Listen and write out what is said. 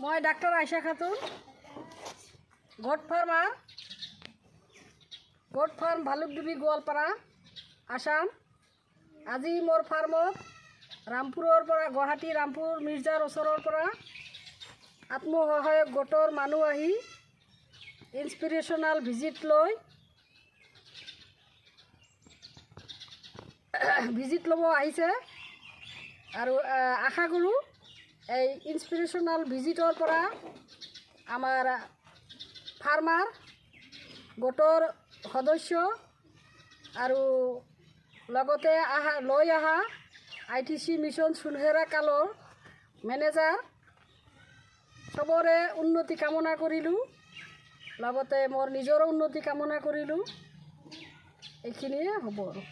মই ডাক্তাৰ আয়শা খাতুন, গোট ফাৰ্ম ভালুকডুবি গোৱালপাৰা আসাম। আজি মোৰ ফাৰ্মত ৰামপুৰৰ পৰা গুৱাহাটী ৰামপুৰ মিৰ্জাৰ ওচৰৰ পৰা আত্মসহায়ক গোটৰ মানুহ আহি ইন্সপিৰেশ্যনাল ভিজিট ল'ব আহিছে আৰু আশা কৰোঁ এই ইন্সপিৰেশ্যনাল ভিজিটৰ পৰা আমাৰ ফাৰ্মাৰ গোটৰ সদস্য আৰু লগতে লৈ অহা ITC মিছন সুনহেৰা কালৰ মেনেজাৰ সবৰে উন্নতি কামনা কৰিলোঁ, লগতে মোৰ নিজৰো উন্নতি কামনা কৰিলোঁ। এইখিনিয়ে হ'ব আৰু।